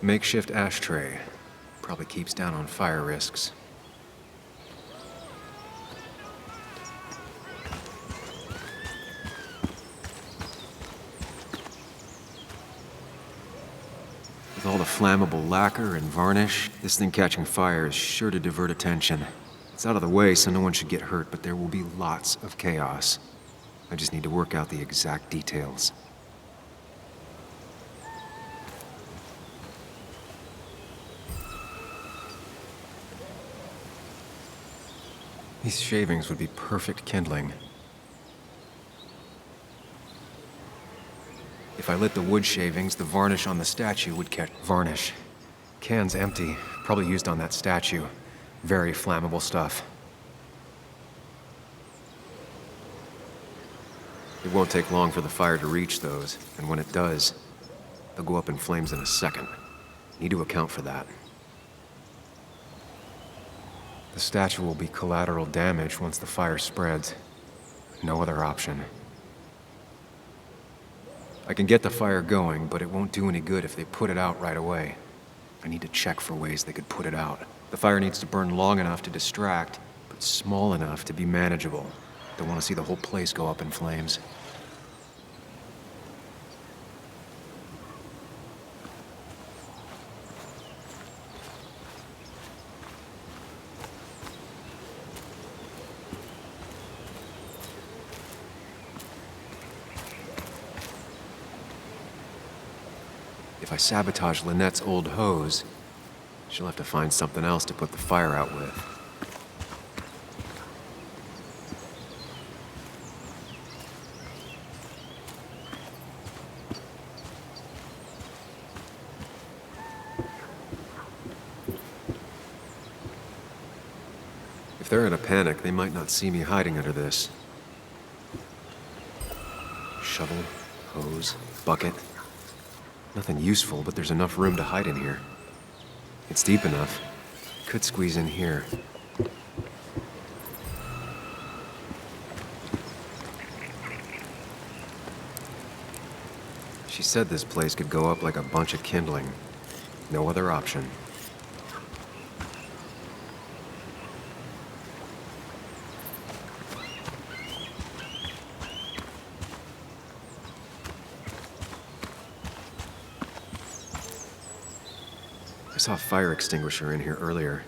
Makeshift ashtray. Probably keeps down on fire risks. With all the flammable lacquer and varnish, this thing catching fire is sure to divert attention. It's out of the way so no one should get hurt, but there will be lots of chaos. I just need to work out the exact details. These shavings would be perfect kindling. If I lit the wood shavings, the varnish on the statue would catch varnish. Can's empty, probably used on that statue. Very flammable stuff. It won't take long for the fire to reach those, and when it does, they'll go up in flames in a second. Need to account for that. The statue will be collateral damage once the fire spreads. No other option. I can get the fire going, but it won't do any good if they put it out right away. I need to check for ways they could put it out. The fire needs to burn long enough to distract, but small enough to be manageable. Don't want to see the whole place go up in flames. If I sabotage Lynette's old hose, she'll have to find something else to put the fire out with. If they're in a panic, they might not see me hiding under this. Shovel, hose, bucket. Nothing useful, but there's enough room to hide in here. It's deep enough. Could squeeze in here. She said this place could go up like a bunch of kindling. No other option. I saw a fire extinguisher in here earlier.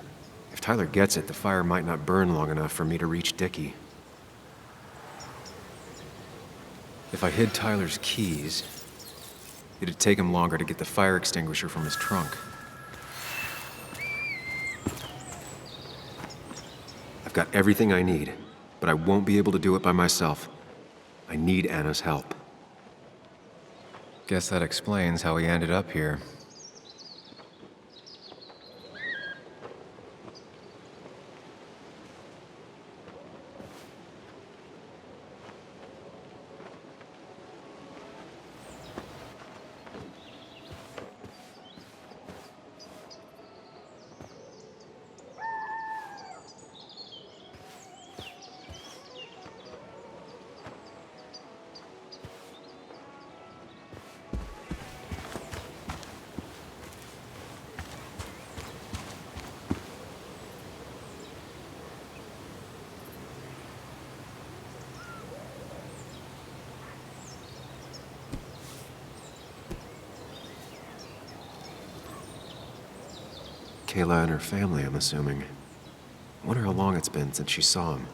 If Tyler gets it, the fire might not burn long enough for me to reach Dickie. If I hid Tyler's keys, it'd take him longer to get the fire extinguisher from his trunk. I've got everything I need, but I won't be able to do it by myself. I need Anna's help. Guess that explains how he ended up here. Kayla and her family, I'm assuming. Wonder how long it's been since she saw him.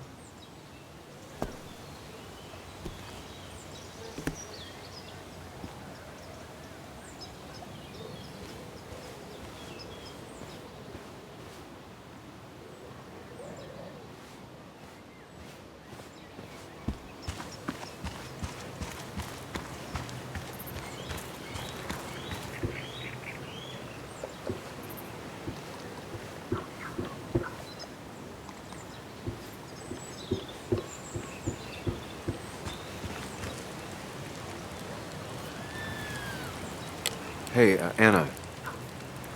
Hey, Anna,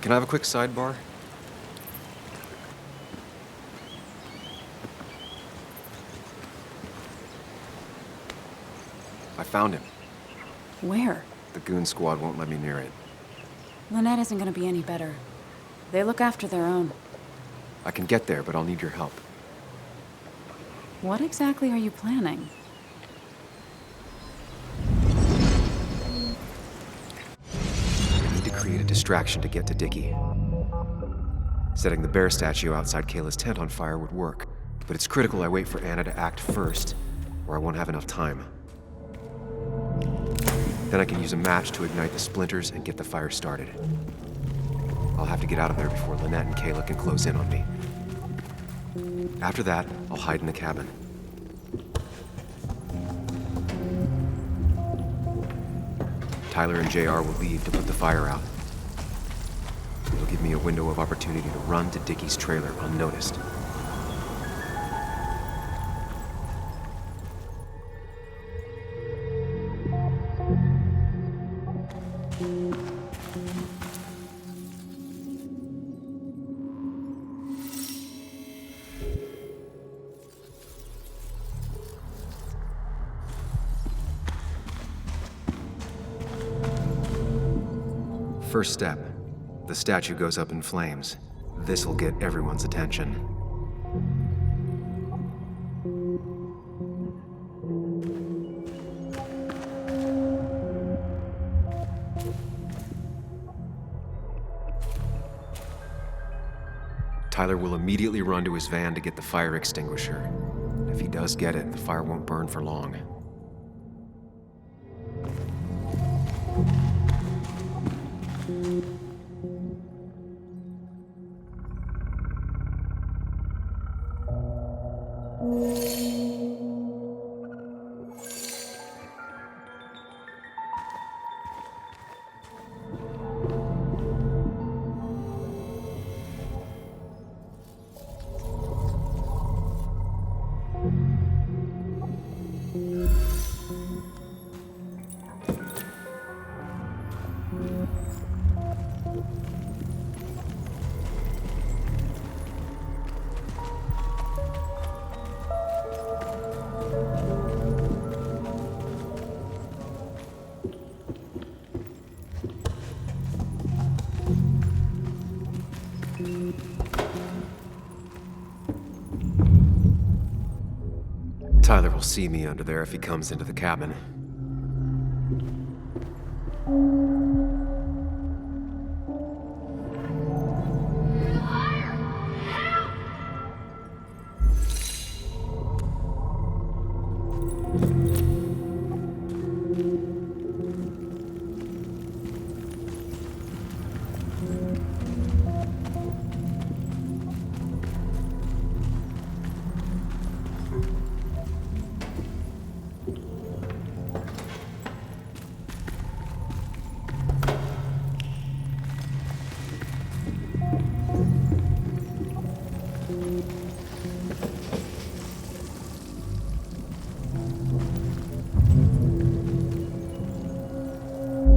can I have a quick sidebar? I found him. Where? The goon squad won't let me near it. Lynette isn't gonna be any better. They look after their own. I can get there, but I'll need your help. What exactly are you planning? I need to create a distraction to get to Dickie. Setting the bear statue outside Kayla's tent on fire would work, but it's critical I wait for Anna to act first, or I won't have enough time. Then I can use a match to ignite the splinters and get the fire started. I'll have to get out of there before Lynette and Kayla can close in on me. After that, I'll hide in the cabin. Tyler and JR will leave to put the fire out. It'll give me a window of opportunity to run to Dickie's trailer unnoticed. First step. The statue goes up in flames. This'll get everyone's attention. Tyler will immediately run to his van to get the fire extinguisher. If he does get it, the fire won't burn for long. Tyler will see me under there if he comes into the cabin.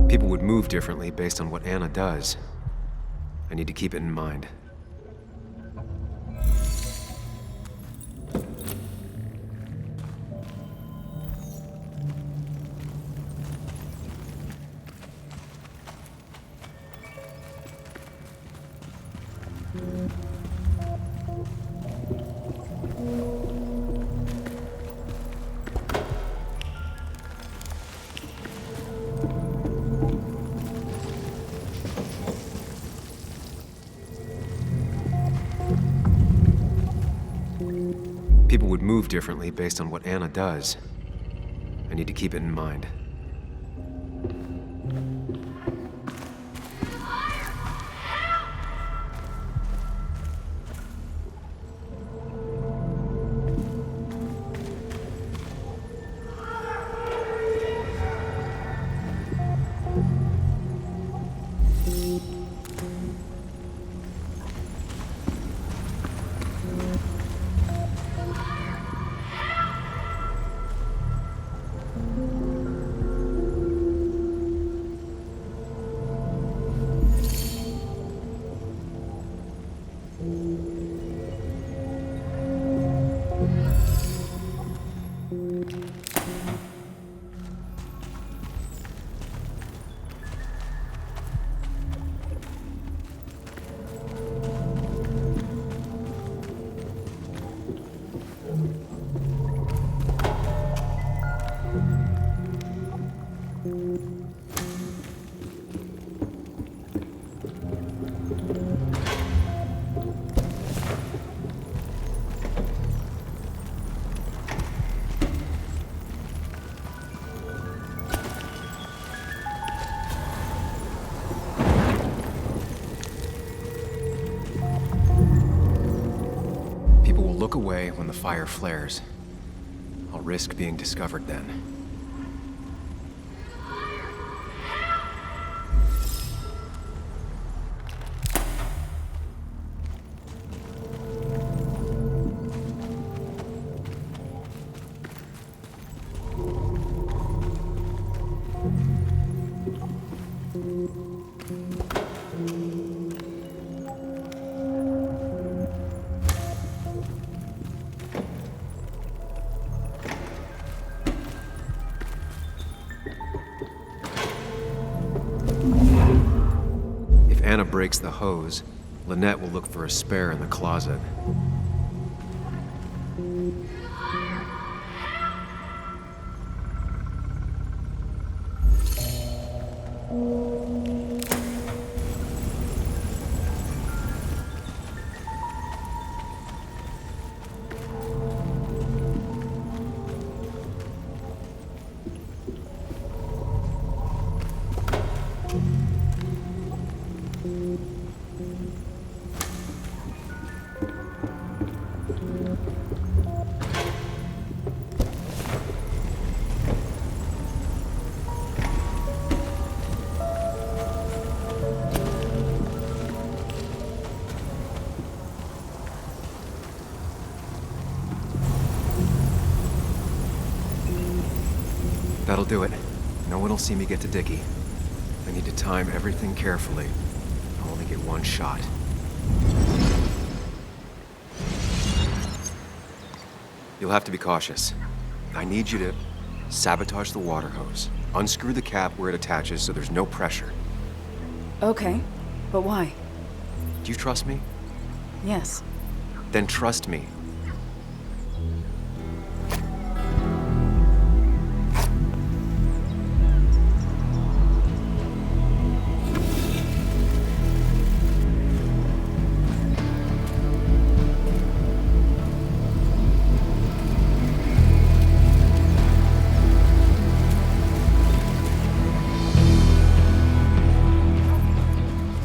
People would move differently based on what Anna does. I need to keep it in mind. People would move differently based on what Anna does. I need to keep it in mind. look away when the fire flares. I'll risk being discovered then. If Anna breaks the hose, Lynette will look for a spare in the closet. That'll do it. No one will see me get to Dickie. I need to time everything carefully. I'll only get one shot. You'll have to be cautious. I need you to sabotage the water hose. Unscrew the cap where it attaches so there's no pressure. Okay, but why? Do you trust me? Yes. Then trust me.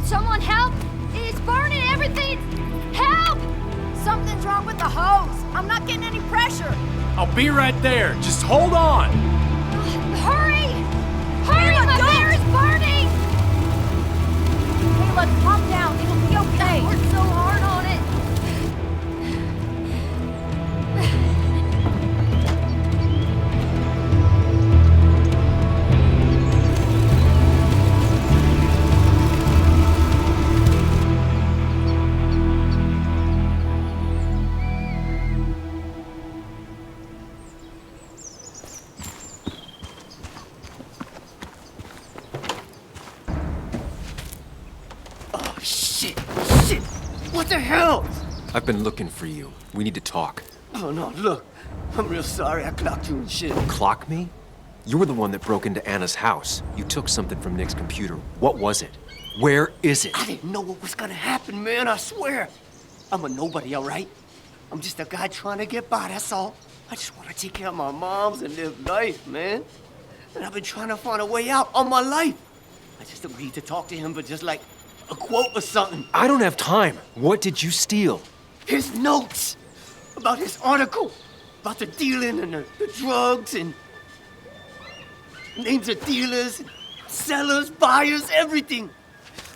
Someone help! It's burning everything! Help! Something's wrong with the hose. I'm not getting any pressure. I'll be right there. Just hold on. Hurry! Hurry! My bear is burning! Hey, let's calm down. It'll be okay. I worked so hard on it. Shit! What the hell? I've been looking for you. We need to talk. Oh no, look. I'm real sorry I clocked you and shit. Clock me? You were the one that broke into Anna's house. You took something from Nick's computer. What was it? Where is it? I didn't know what was gonna happen, man, I swear. I'm a nobody, all right? I'm just a guy trying to get by, that's all. I just want to take care of my moms and live life, man. And I've been trying to find a way out all my life. I just agreed to talk to him for just like a quote or something. I don't have time. What did you steal? His notes about his article, about the dealing and the drugs and names of dealers, sellers, buyers, everything.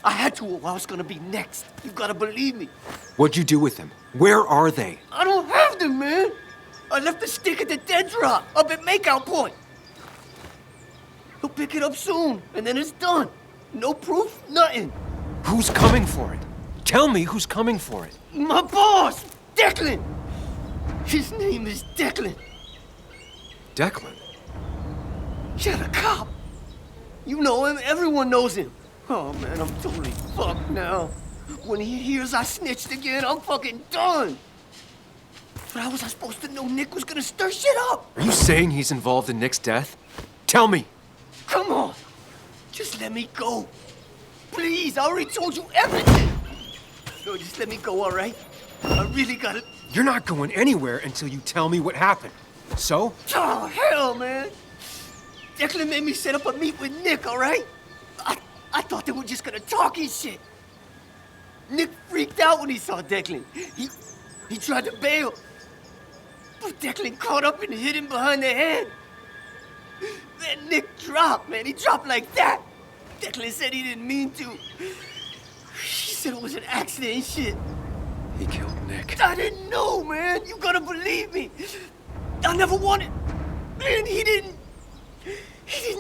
I had to or I was gonna be next. You gotta believe me. What'd you do with them? Where are they? I don't have them, man. I left the stick at the dead drop up at Makeout Point. He'll pick it up soon, and then it's done. No proof, nothing. Who's coming for it? Tell me who's coming for it. My boss, Declan. His name is Declan. Declan? Yeah, the cop. You know him, everyone knows him. Oh man, I'm totally fucked now. When he hears I snitched again, I'm fucking done. But how was I supposed to know Nick was gonna stir shit up? Are you saying he's involved in Nick's death? Tell me! Come on, just let me go. Please, I already told you everything. No, just let me go, all right? I really gotta... You're not going anywhere until you tell me what happened. So? Oh, hell, man. Declan made me set up a meet with Nick, all right? I thought they were just gonna talk and shit. Nick freaked out when he saw Declan. He tried to bail. But Declan caught up and hit him behind the head. Then Nick dropped, man. He dropped like that. Declan said he didn't mean to. He said it was an accident and shit. He killed Nick. I didn't know, man. You gotta believe me. I never wanted. Man, he didn't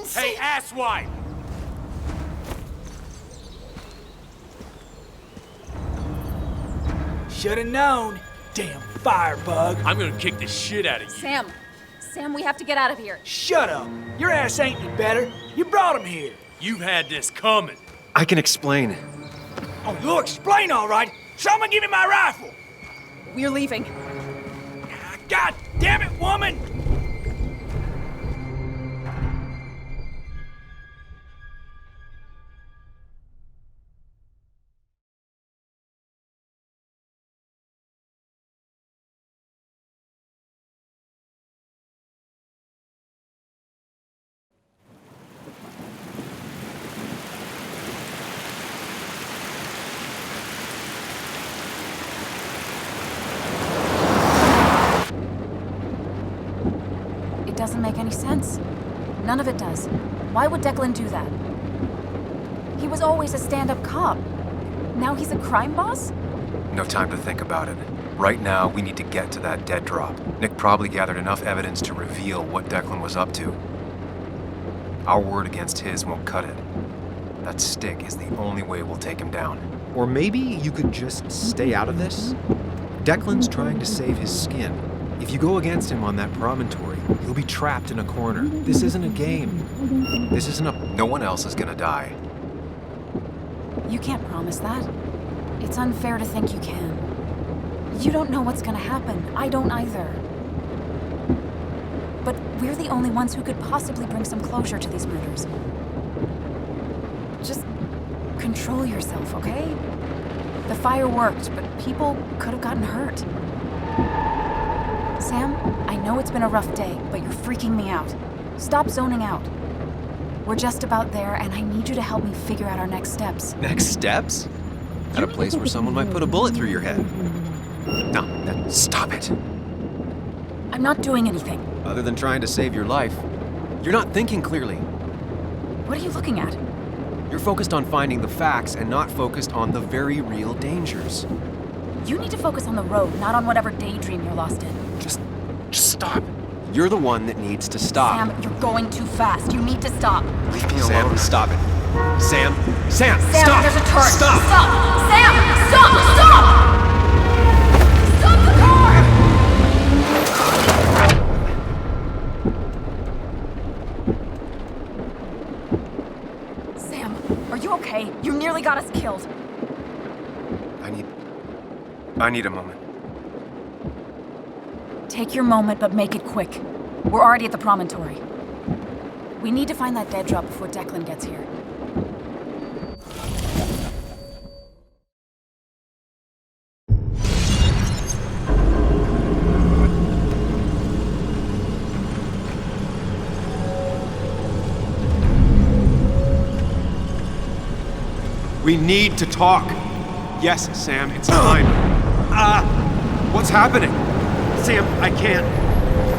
say. Hey, asswipe! Should've known. Damn firebug. I'm gonna kick the shit out of you. Sam, we have to get out of here. Shut up. Your ass ain't any better. You brought him here. You had this coming. I can explain. Oh, you'll explain all right. Someone give me my rifle. We're leaving. God damn it, woman! It doesn't make any sense. None of it does. Why would Declan do that? He was always a stand-up cop. Now he's a crime boss? No time to think about it. Right now, we need to get to that dead drop. Nick probably gathered enough evidence to reveal what Declan was up to. Our word against his won't cut it. That stick is the only way we'll take him down. Or maybe you could just stay out of this? Declan's trying to save his skin. If you go against him on that promontory, he'll be trapped in a corner. This isn't a game. This isn't a... No one else is gonna die. You can't promise that. It's unfair to think you can. You don't know what's gonna happen. I don't either. But we're the only ones who could possibly bring some closure to these murders. Just control yourself, okay? The fire worked, but people could have gotten hurt. Sam, I know it's been a rough day, but you're freaking me out. Stop zoning out. We're just about there, and I need you to help me figure out our next steps. Next steps? At a place where someone might put a bullet through your head. No, stop it. I'm not doing anything. Other than trying to save your life, you're not thinking clearly. What are you looking at? You're focused on finding the facts and not focused on the very real dangers. You need to focus on the road, not on whatever daydream you're lost in. Just stop. You're the one that needs to stop. Sam, you're going too fast. You need to stop. Leave me alone. Sam, stop it. Sam, Sam, stop. there's a turn. Stop. Stop. Sam, stop. Stop the car! Sam, are you okay? You nearly got us killed. I need a moment. Take your moment, but make it quick. We're already at the promontory. We need to find that dead drop before Declan gets here. We need to talk. Yes, Sam, it's time. What's happening? Sam, I can't.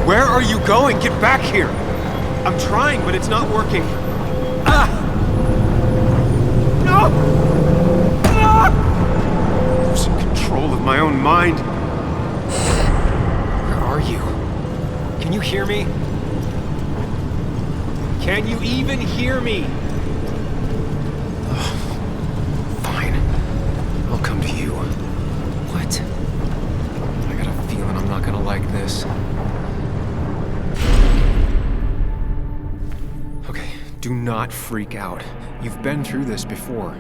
Where are you going? Get back here. I'm trying, but it's not working. No! I'm losing control of my own mind. Where are you? Can you hear me? Can you even hear me? Fine. I'll come to you. What? I got a feeling I'm not gonna like this. Okay, do not freak out. You've been through this before.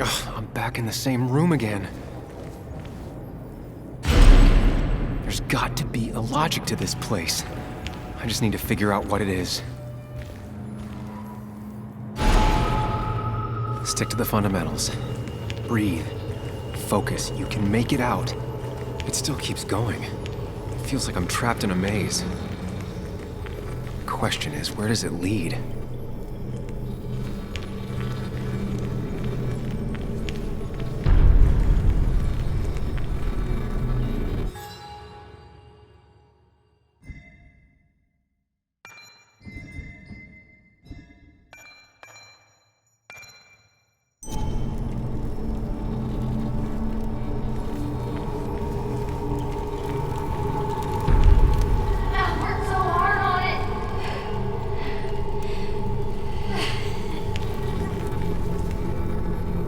Ugh, I'm back in the same room again. There's got to be a logic to this place. I just need to figure out what it is. Stick to the fundamentals. Breathe. Focus. You can make it out. It still keeps going. Feels like I'm trapped in a maze. Question is, where does it lead? I worked so hard on it.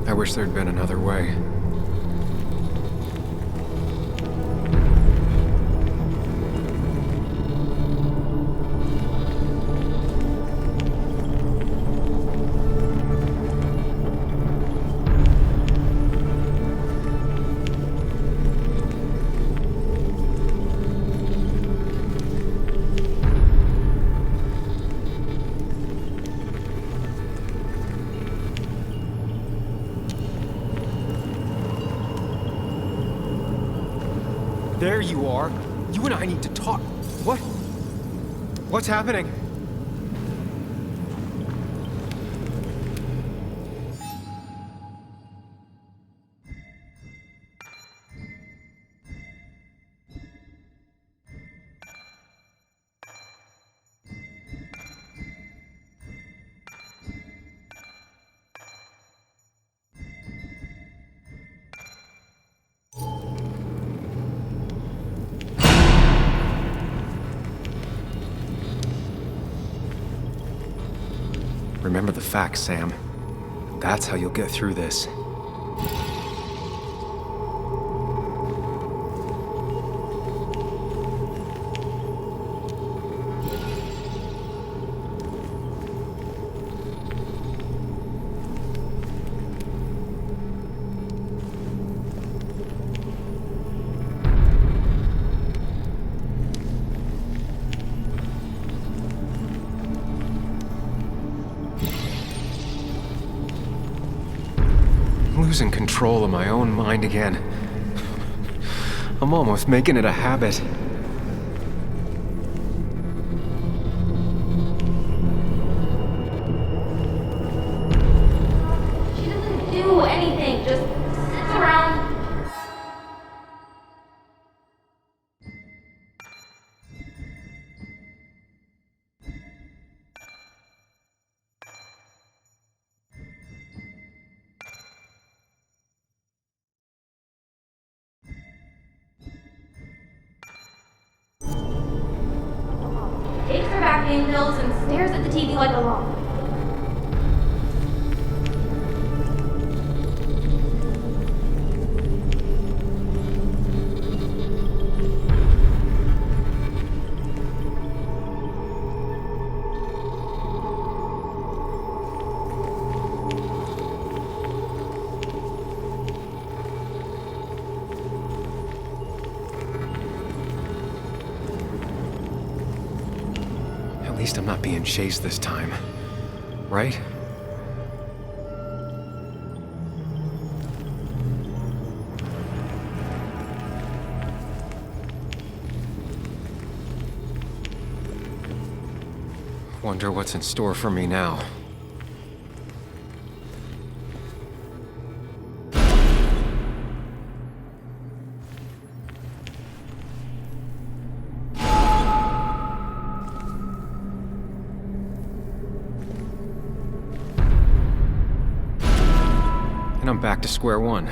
I wish there'd been another way. There you are. You and I need to talk. What? What's happening? Remember the facts, Sam. That's how you'll get through this. Losing control of my own mind again. I'm almost making it a habit. She doesn't do anything, just sits around. Takes her vacuum pills and stares at the TV like a log. At least I'm not being chased this time. Right? Wonder what's in store for me now. And I'm back to square one.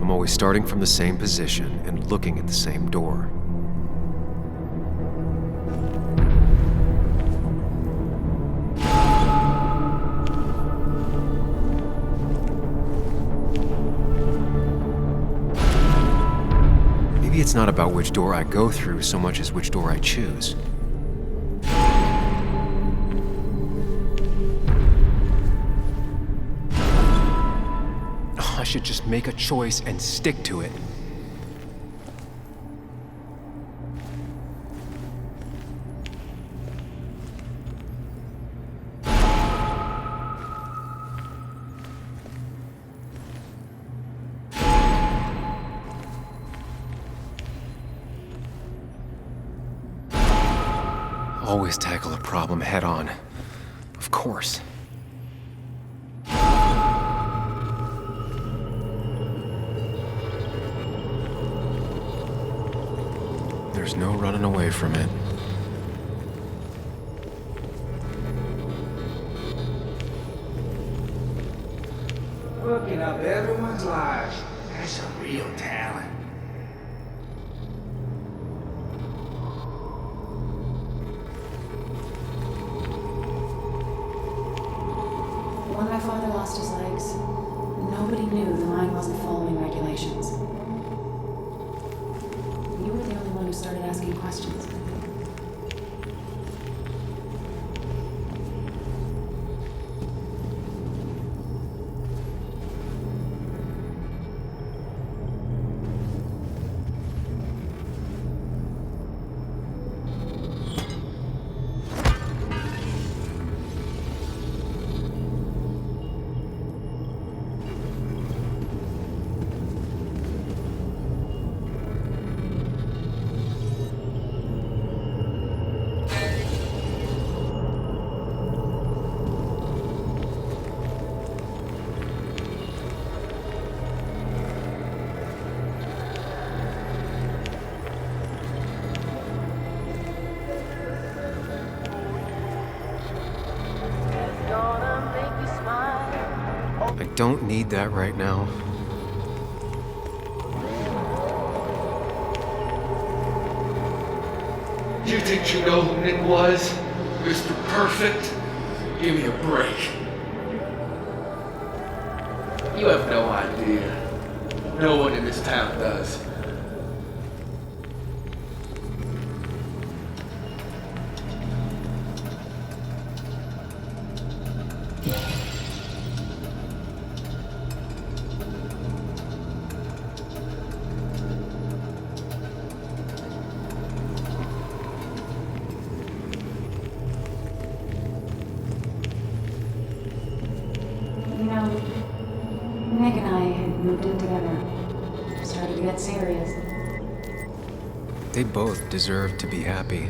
I'm always starting from the same position and looking at the same door. Maybe it's not about which door I go through so much as which door I choose. I should just make a choice and stick to it. always tackle a problem head on. Of course. There's no running away from it. Hooking up everyone's lives. That's a real talent. When my father lost his legs, nobody knew the mine wasn't following regulations. You were the only one who started asking questions. I don't need that right now. You think you know who Nick was? Mr. Perfect? Give me a break. You have no idea. No one in this town does. You know, Nick and I had moved in together. Started to get serious. They both deserve to be happy.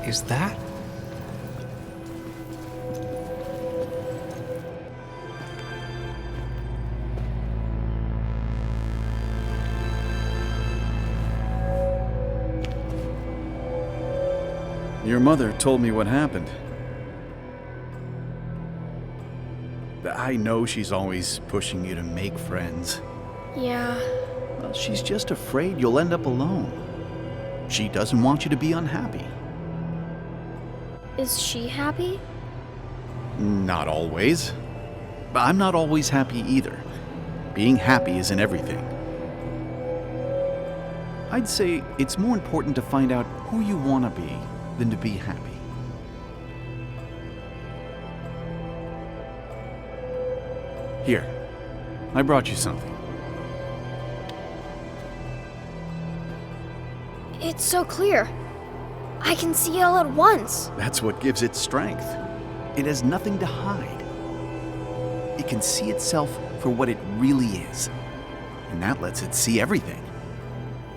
Is that? Your mother told me what happened. I know she's always pushing you to make friends. Yeah. Well, she's just afraid you'll end up alone. She doesn't want you to be unhappy. Is she happy? Not always. But I'm not always happy either. Being happy isn't everything. I'd say it's more important to find out who you want to be than to be happy. Here, I brought you something. It's so clear. I can see it all at once. That's what gives it strength. It has nothing to hide. It can see itself for what it really is. And that lets it see everything.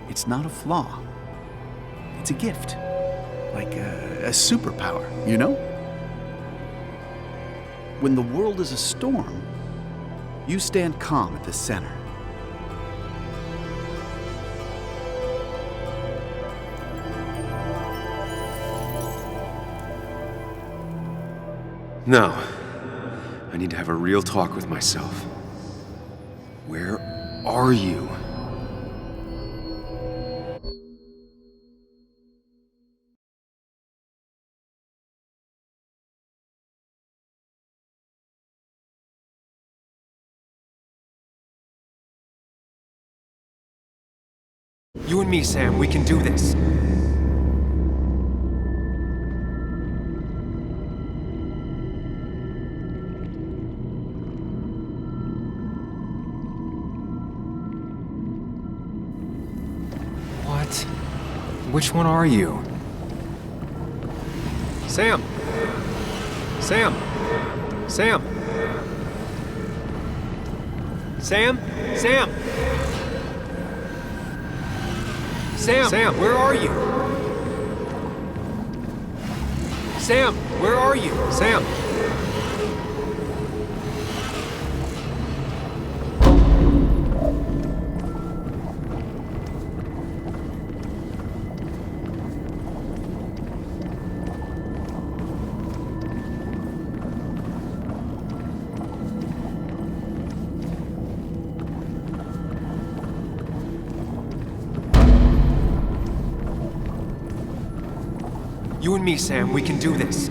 It's not a flaw. It's a gift. Like a superpower, you know? When the world is a storm, you stand calm at the center. No. I need to have a real talk with myself. Where are you? You and me, Sam, we can do this. which one are you? Sam! Sam! Sam! Sam? Sam! Sam! Sam, where are you? Sam, where are you? Sam! You and me, Sam, we can do this.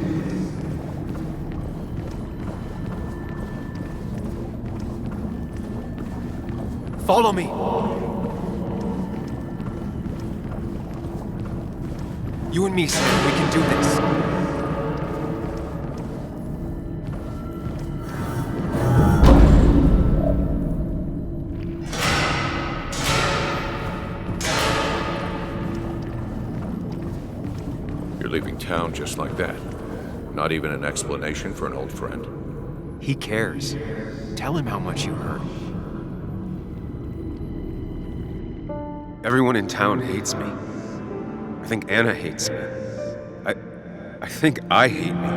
Follow me. You and me, Sam, we can do this. You're leaving town just like that. Not even an explanation for an old friend. He cares. Tell him how much you hurt. Everyone in town hates me. I think Anna hates me. I think I hate me.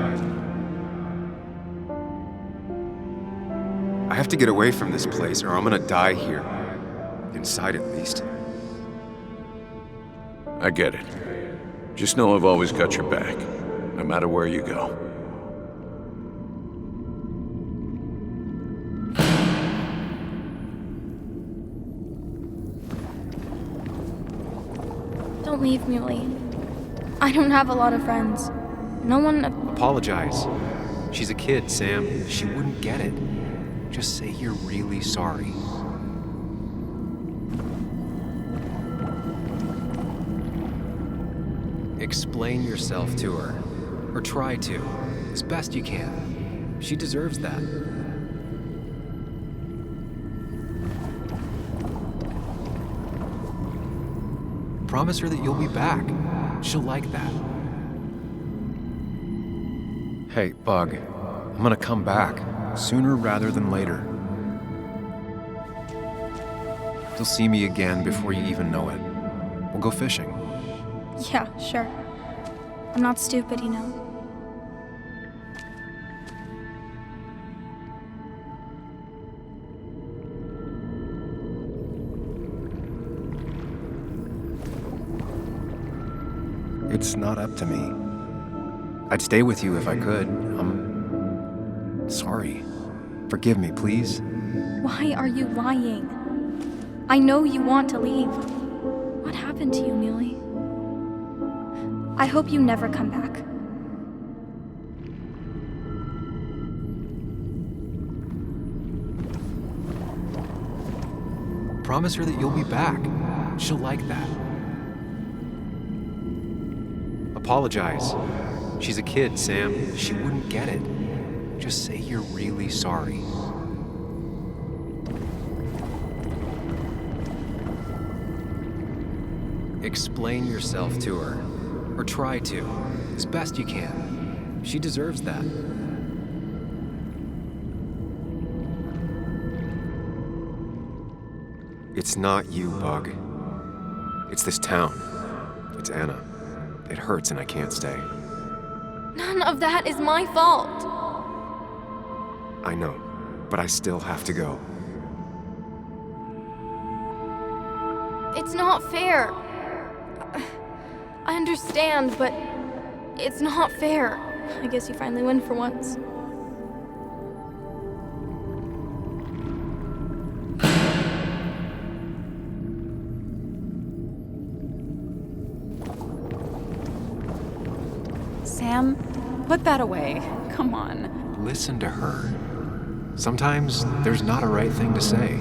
I have to get away from this place or I'm gonna die here. Inside at least. I get it. Just know I've always got your back, no matter where you go. Don't leave, Muley. I don't have a lot of friends. No one... Apologize. She's a kid, Sam. She wouldn't get it. Just say you're really sorry. Explain yourself to her. Or try to. As best you can. She deserves that. Promise her that you'll be back. She'll like that. Hey, Bug. I'm gonna come back. Sooner rather than later. You'll see me again before you even know it. We'll go fishing. Yeah, sure. I'm not stupid, you know. It's not up to me. I'd stay with you if I could. I'm sorry. Forgive me, please. Why are you lying? I know you want to leave. What happened to you, Muley? I hope you never come back. Promise her that you'll be back. She'll like that. Apologize. She's a kid, Sam. She wouldn't get it. Just say you're really sorry. Explain yourself to her. Or try to. As best you can. She deserves that. It's not you, Bug. It's this town. It's Anna. It hurts and I can't stay. None of that is my fault. I know, but I still have to go. It's not fair. I understand, but it's not fair. I guess you finally win for once. Sam, put that away. Come on. Listen to her. Sometimes there's not a right thing to say.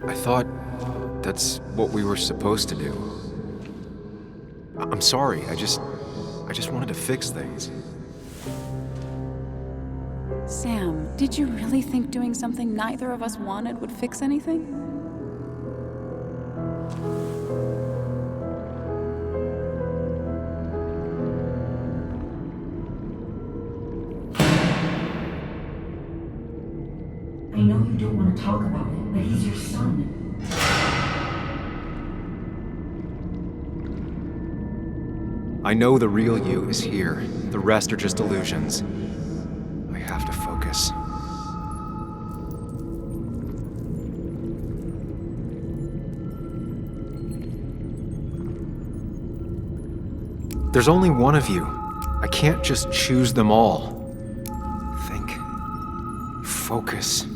I thought that's what we were supposed to do. I'm sorry, I just wanted to fix things. Sam, did you really think doing something neither of us wanted would fix anything? I know you don't want to talk about it, but he's your son. I know the real you is here. The rest are just illusions. I have to focus. There's only one of you. I can't just choose them all. Think. Focus.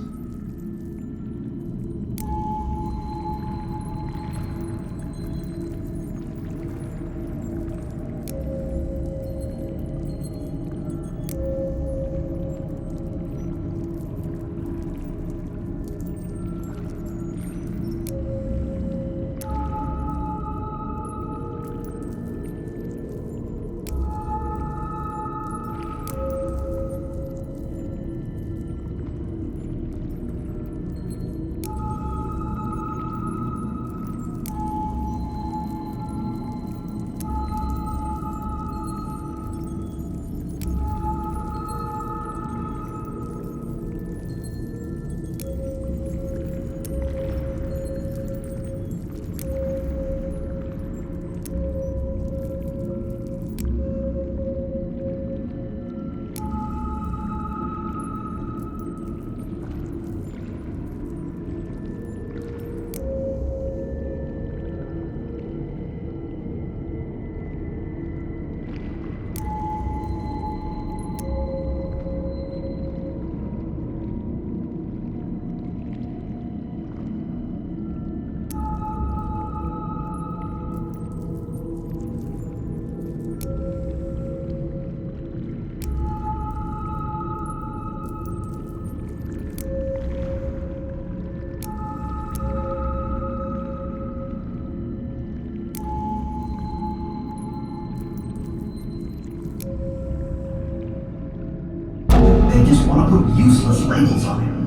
They just want to put useless labels on him.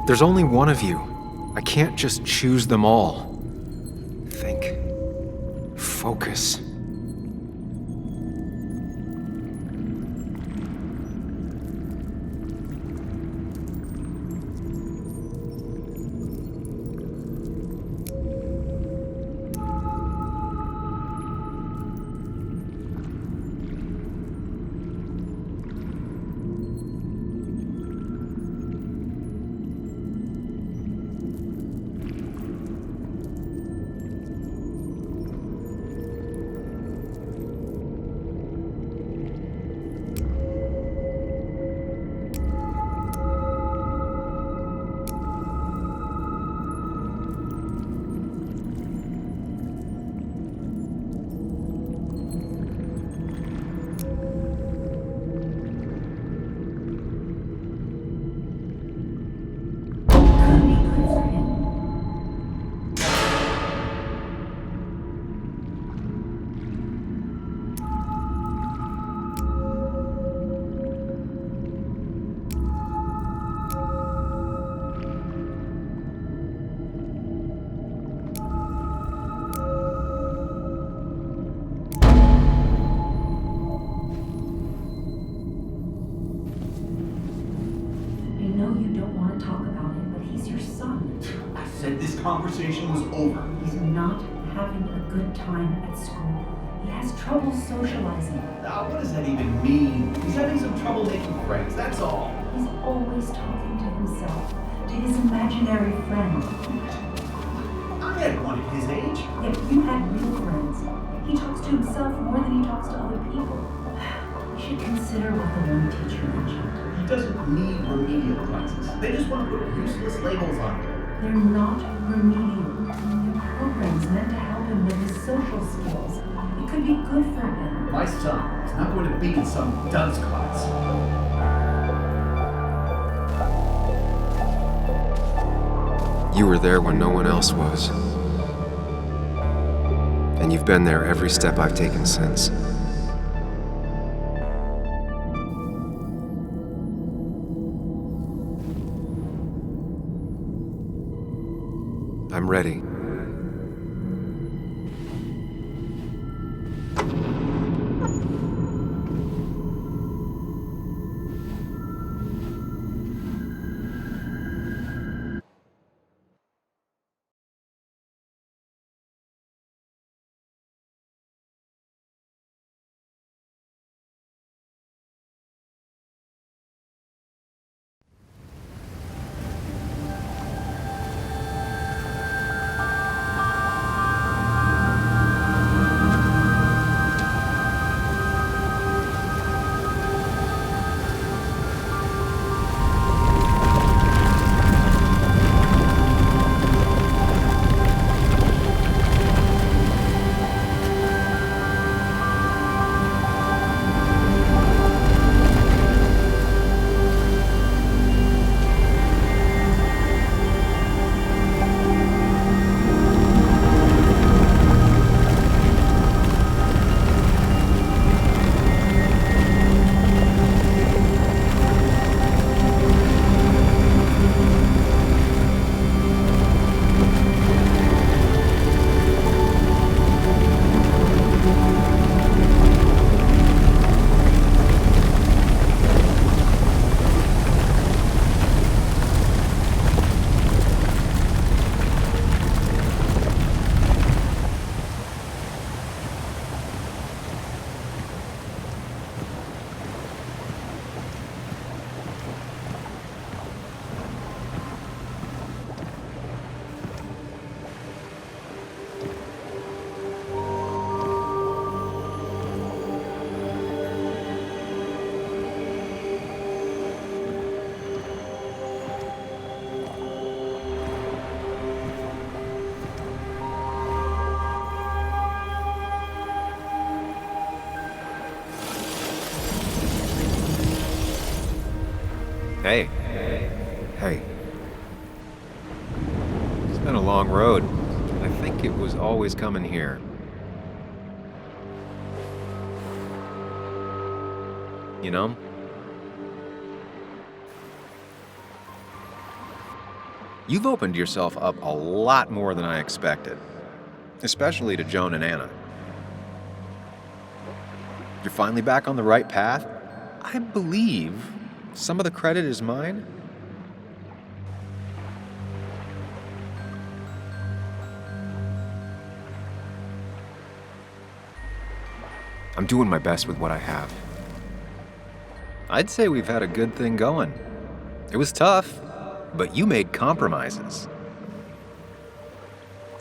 There's only one of you. I can't just choose them all. Think. Focus. This conversation was over. He's not having a good time at school. He has trouble socializing. What does that even mean? He's having some trouble making friends, that's all. He's always talking to himself, to his imaginary friend. I had one at his age. If you had real friends, he talks to himself more than he talks to other people. You should consider what the one teacher mentioned. He doesn't need remedial classes. They just want to put useless labels on him. They're not remedial. They're programs meant to help him with his social skills. If It could be good for him. My son is not going to be in some dunce class. You were there when no one else was. And you've been there every step I've taken since. I'm ready. Hey. Hey. It's been a long road. I think it was always coming here. You know? You've opened yourself up a lot more than I expected. Especially to Joan and Anna. You're finally back on the right path? I believe some of the credit is mine. I'm doing my best with what I have. I'd say we've had a good thing going. It was tough, but you made compromises.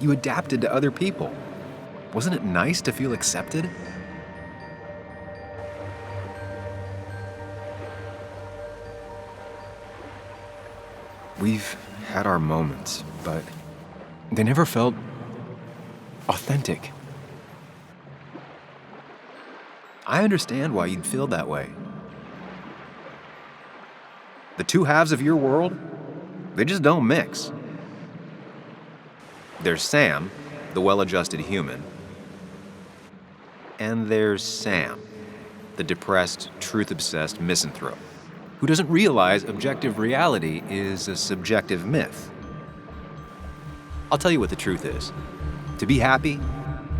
You adapted to other people. Wasn't it nice to feel accepted? We've had our moments, but they never felt authentic. I understand why you'd feel that way. The two halves of your world, they just don't mix. There's Sam, the well-adjusted human, and there's Sam, the depressed, truth-obsessed misanthrope, who doesn't realize objective reality is a subjective myth. I'll tell you what the truth is. To be happy,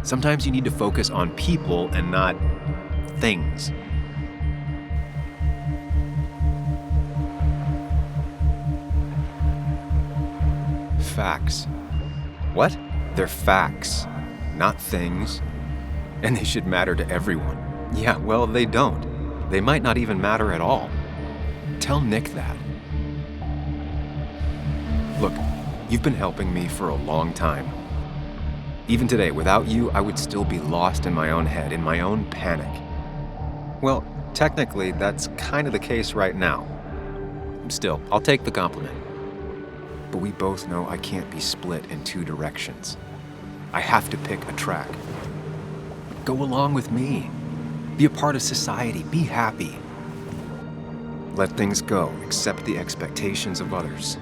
sometimes you need to focus on people and not things. Facts. What? They're facts, not things. And they should matter to everyone. Yeah, well, they don't. They might not even matter at all. Tell Nick that. Look, you've been helping me for a long time. Even today, without you, I would still be lost in my own head, in my own panic. Well, technically, that's kind of the case right now. Still, I'll take the compliment. But we both know I can't be split in two directions. I have to pick a track. Go along with me. Be a part of society. Be happy. Let things go. Accept the expectations of others.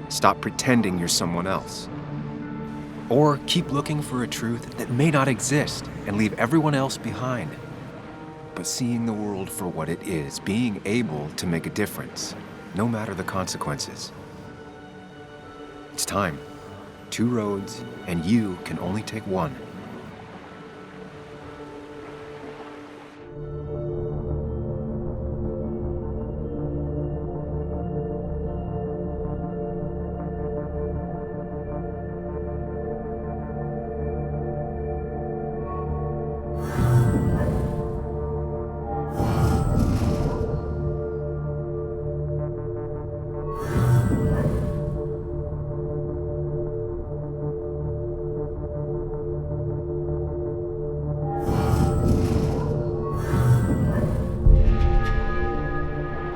Stop pretending you're someone else. Or keep looking for a truth that may not exist and leave everyone else behind. But seeing the world for what it is, being able to make a difference, no matter the consequences. It's time. 2 roads, and you can only take one.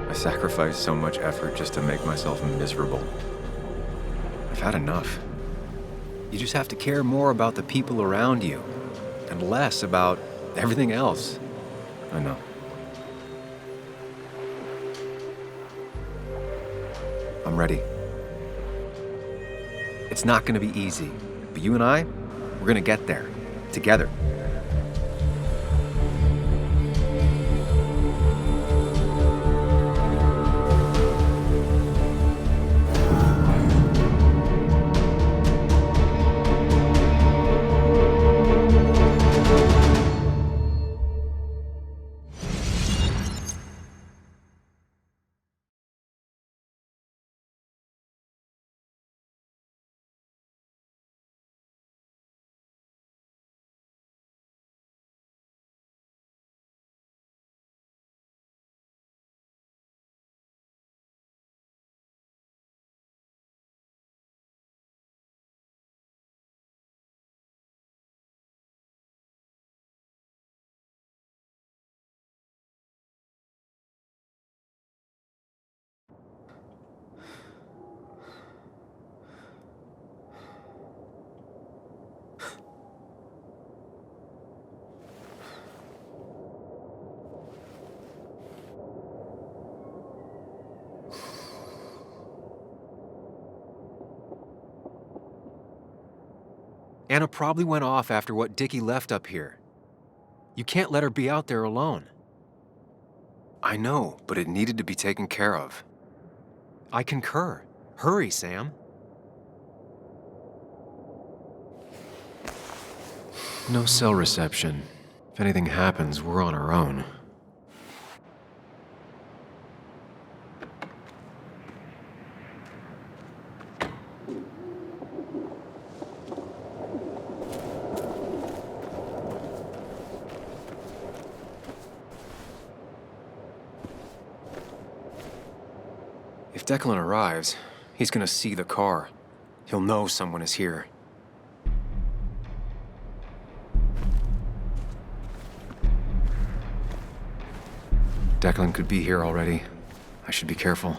I sacrificed so much effort just to make myself miserable. I've had enough. You just have to care more about the people around you and less about everything else. I know. I'm ready. It's not gonna be easy, but you and I, we're gonna get there, together. Anna probably went off after what Dickie left up here. You can't let her be out there alone. I know, but it needed to be taken care of. I concur. Hurry, Sam. No cell reception. If anything happens, we're on our own. If Declan arrives, he's gonna see the car. He'll know someone is here. Declan could be here already. I should be careful.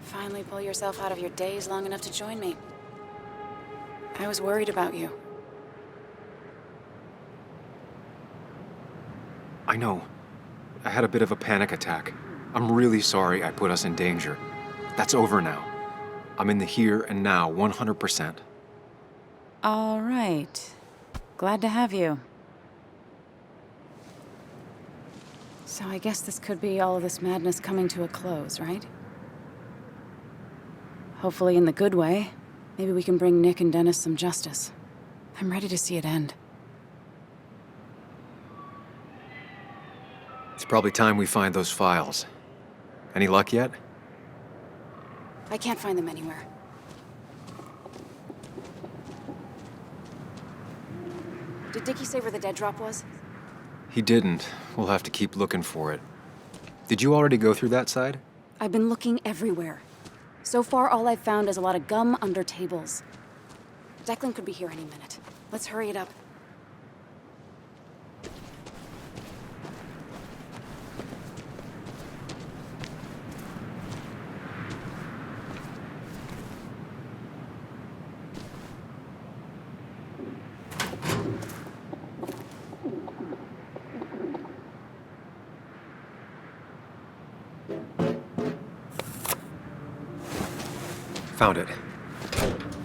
Finally pull yourself out of your daze long enough to join me. I was worried about you. I know. I had a bit of a panic attack. I'm really sorry I put us in danger. That's over now. I'm in the here and now, 100%. All right. Glad to have you. So I guess this could be all of this madness coming to a close, right? Hopefully in the good way. Maybe we can bring Nick and Dennis some justice. I'm ready to see it end. It's probably time we find those files. Any luck yet? I can't find them anywhere. Did Dickie say where the dead drop was? He didn't. We'll have to keep looking for it. Did you already go through that side? I've been looking everywhere. So far, all I've found is a lot of gum under tables. Declan could be here any minute. Let's hurry it up. Found it.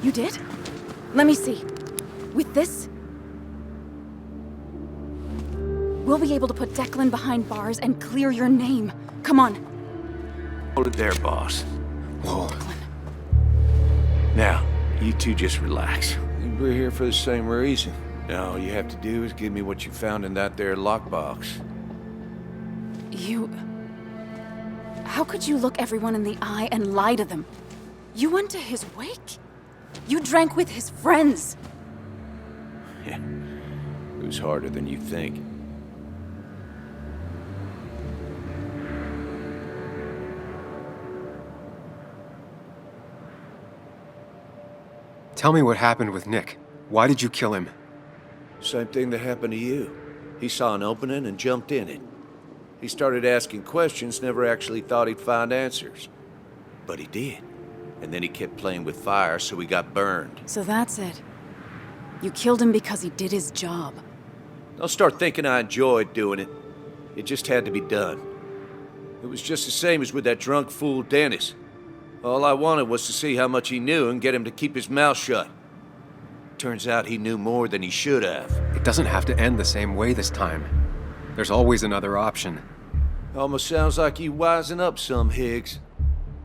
You did? Let me see. With this, we'll be able to put Declan behind bars and clear your name. Come on. Hold it there, boss. Whoa. Now, you two just relax. We're here for the same reason. Now, all you have to do is give me what you found in that there lockbox. You... How could you look everyone in the eye and lie to them? You went to his wake? You drank with his friends. Yeah, it was harder than you think. Tell me what happened with Nick. Why did you kill him? Same thing that happened to you. He saw an opening and jumped in it. He started asking questions, never actually thought he'd find answers. But he did. And then he kept playing with fire, so he got burned. So that's it. You killed him because he did his job. Don't start thinking I enjoyed doing it. It just had to be done. It was just the same as with that drunk fool Dennis. All I wanted was to see how much he knew and get him to keep his mouth shut. Turns out he knew more than he should have. It doesn't have to end the same way this time. There's always another option. Almost sounds like you wising up some, Higgs.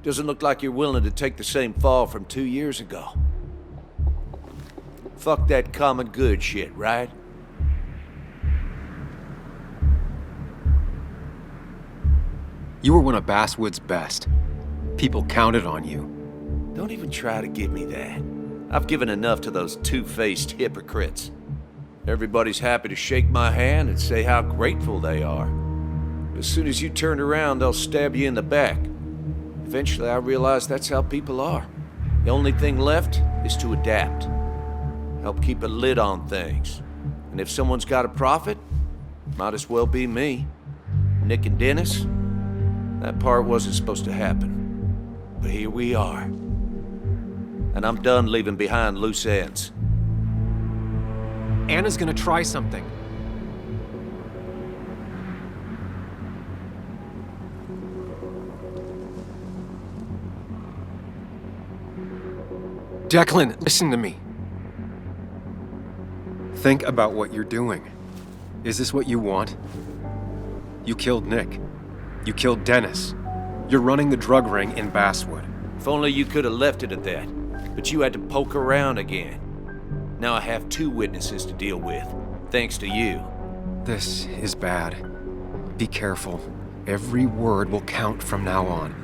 Doesn't look like you're willing to take the same fall from 2 years ago. Fuck that common good shit, right? You were one of Basswood's best. People counted on you. Don't even try to give me that. I've given enough to those two-faced hypocrites. Everybody's happy to shake my hand and say how grateful they are. But as soon as you turn around, they'll stab you in the back. Eventually, I realized that's how people are. The only thing left is to adapt. Help keep a lid on things. And if someone's got a profit, might as well be me. Nick and Dennis, that part wasn't supposed to happen. But here we are. And I'm done leaving behind loose ends. Anna's gonna try something. Declan, listen to me. Think about what you're doing. Is this what you want? You killed Nick. You killed Dennis. You're running the drug ring in Basswood. If only you could have left it at that. But you had to poke around again. Now I have 2 witnesses to deal with, thanks to you. This is bad. Be careful. Every word will count from now on.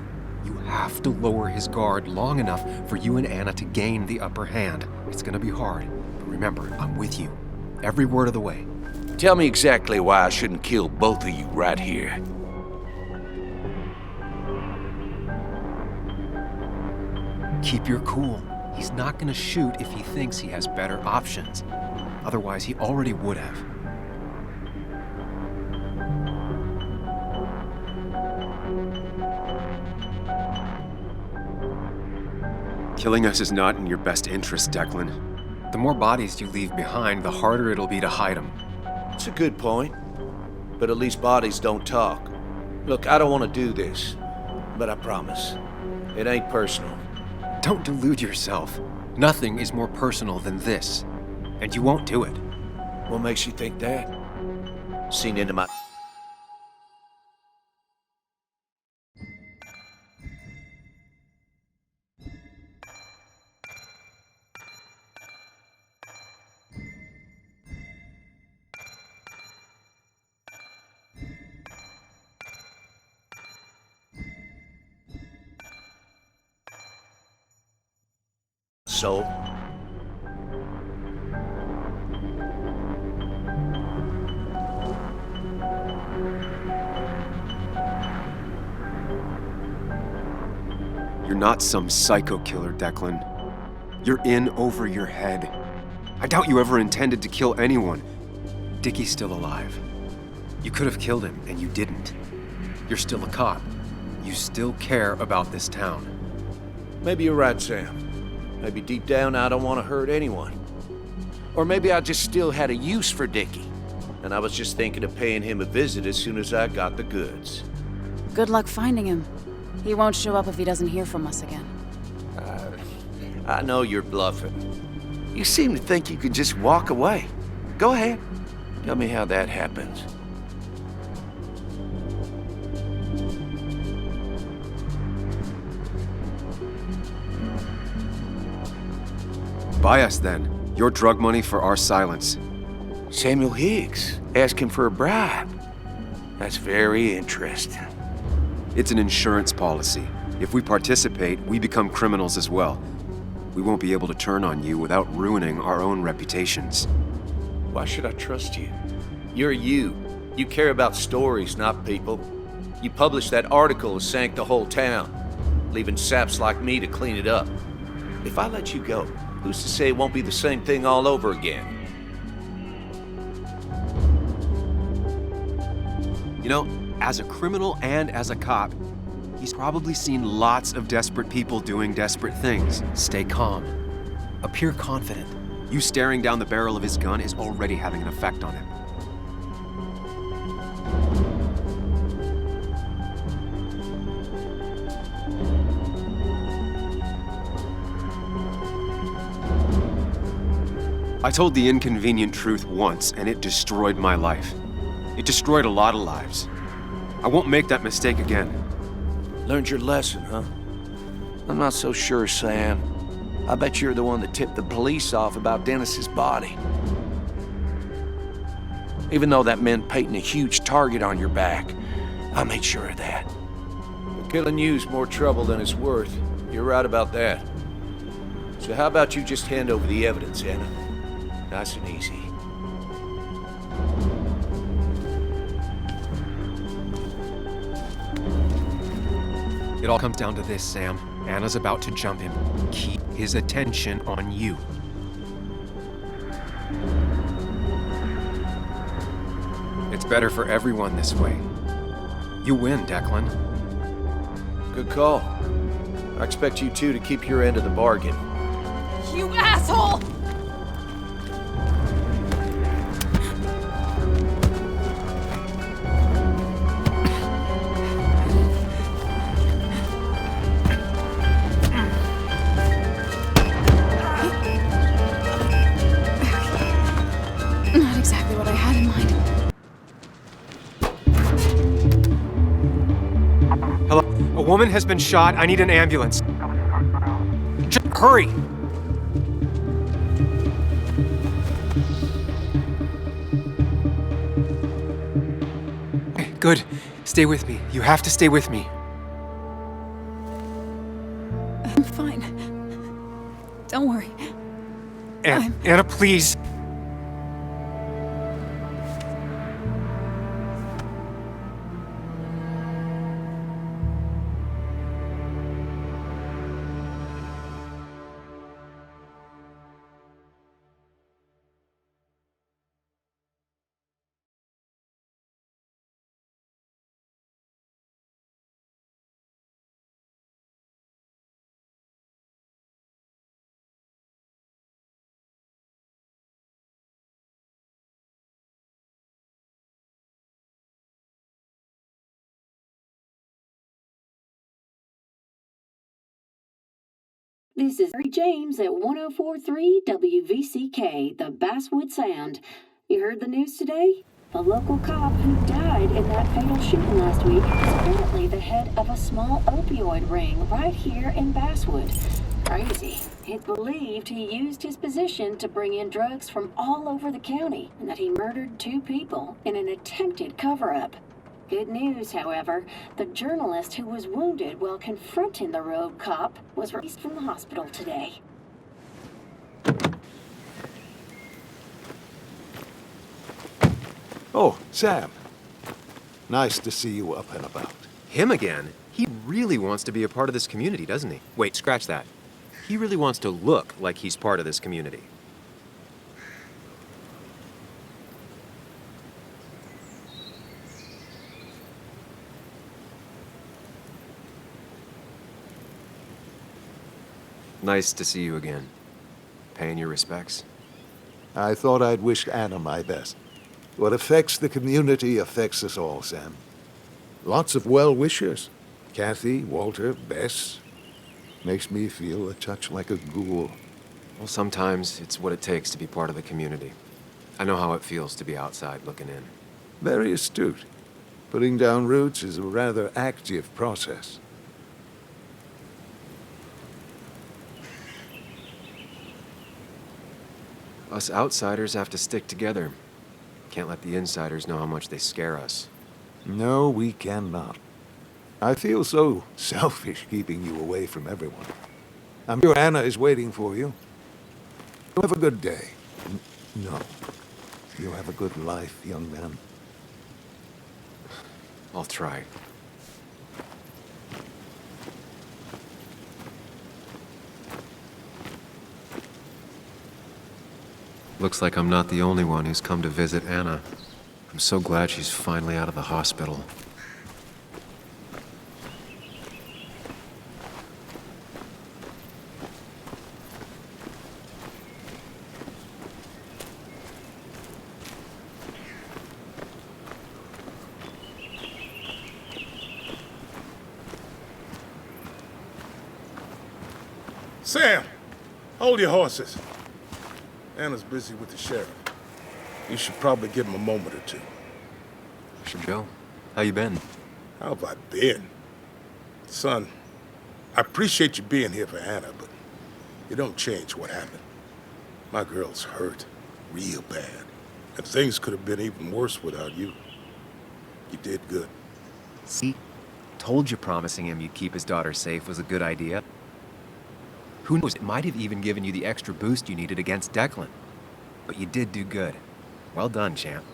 You have to lower his guard long enough for you and Anna to gain the upper hand. It's gonna be hard, but remember, I'm with you. Every word of the way. Tell me exactly why I shouldn't kill both of you right here. Keep your cool. He's not gonna shoot if he thinks he has better options. Otherwise, he already would have. Killing us is not in your best interest, Declan. The more bodies you leave behind, the harder it'll be to hide them. It's a good point. But at least bodies don't talk. Look, I don't want to do this. But I promise. It ain't personal. Don't delude yourself. Nothing is more personal than this. And you won't do it. What makes you think that? Seen into my... So? You're not some psycho killer, Declan. You're in over your head. I doubt you ever intended to kill anyone. Dickie's still alive. You could have killed him, and you didn't. You're still a cop. You still care about this town. Maybe you're right, Sam. Maybe deep down I don't want to hurt anyone. Or maybe I just still had a use for Dickie, and I was just thinking of paying him a visit as soon as I got the goods. Good luck finding him. He won't show up if he doesn't hear from us again. I know you're bluffing. You seem to think you can just walk away. Go ahead. Tell me how that happens. Buy us, then. Your drug money for our silence. Samuel Higgs asking for a bribe. That's very interesting. It's an insurance policy. If we participate, we become criminals as well. We won't be able to turn on you without ruining our own reputations. Why should I trust you? You're you. You care about stories, not people. You published that article that sank the whole town, leaving saps like me to clean it up. If I let you go, who's to say it won't be the same thing all over again? You know, as a criminal and as a cop, he's probably seen lots of desperate people doing desperate things. Stay calm. Appear confident. You staring down the barrel of his gun is already having an effect on him. I told the inconvenient truth once, and it destroyed my life. It destroyed a lot of lives. I won't make that mistake again. Learned your lesson, huh? I'm not so sure, Sam. I bet you're the one that tipped the police off about Dennis's body. Even though that meant painting a huge target on your back, I made sure of that. But killing you's more trouble than it's worth. You're right about that. So how about you just hand over the evidence, Anna? Nice and easy. It all comes down to this, Sam. Anna's about to jump him. Keep his attention on you. It's better for everyone this way. You win, Declan. Good call. I expect you two to keep your end of the bargain. You asshole! Not exactly what I had in mind. Hello? A woman has been shot. I need an ambulance. Hurry! Good. Stay with me. You have to stay with me. I'm fine. Don't worry. Anna, please. This is Mary James at 104.3 WVCK, the Basswood Sound. You heard the news today? The local cop who died in that fatal shooting last week is apparently the head of a small opioid ring right here in Basswood. Crazy. It's believed he used his position to bring in drugs from all over the county, and that he murdered 2 people in an attempted cover-up. Good news, however, the journalist who was wounded while confronting the rogue cop was released from the hospital today. Oh, Sam. Nice to see you up and about. Him again? He really wants to be a part of this community, doesn't he? Wait, scratch that. He really wants to look like he's part of this community. Nice to see you again. Paying your respects? I thought I'd wish Anna my best. What affects the community affects us all, Sam. Lots of well-wishers. Kathy, Walter, Bess. Makes me feel a touch like a ghoul. Well, sometimes it's what it takes to be part of the community. I know how it feels to be outside looking in. Very astute. Putting down roots is a rather active process. Us outsiders have to stick together. Can't let the insiders know how much they scare us. No, we cannot. I feel so selfish keeping you away from everyone. I'm sure Anna is waiting for you. You have a good day. No. You have a good life, young man. I'll try. Looks like I'm not the only one who's come to visit Anna. I'm so glad she's finally out of the hospital. Sam, hold your horses. Anna's busy with the sheriff. You should probably give him a moment or two. Sure, Joe. How you been? How have I been? Son, I appreciate you being here for Anna, but you don't change what happened. My girl's hurt, real bad, and things could have been even worse without you. You did good. See? Told you promising him you'd keep his daughter safe was a good idea. Who knows, it might have even given you the extra boost you needed against Declan. But you did do good. Well done, champ.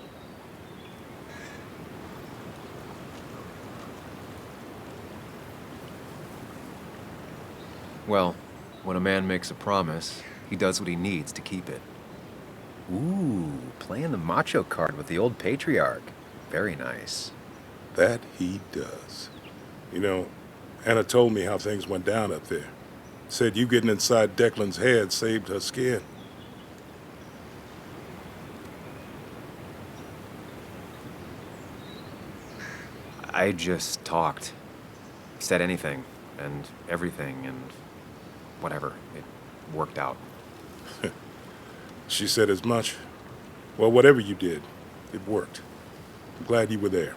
Well, when a man makes a promise, he does what he needs to keep it. Ooh, playing the macho card with the old patriarch. Very nice. That he does. You know, Anna told me how things went down up there. Said you getting inside Declan's head saved her skin. I just talked. Said anything, and everything, and whatever. It worked out. She said as much. Well, whatever you did, it worked. I'm glad you were there.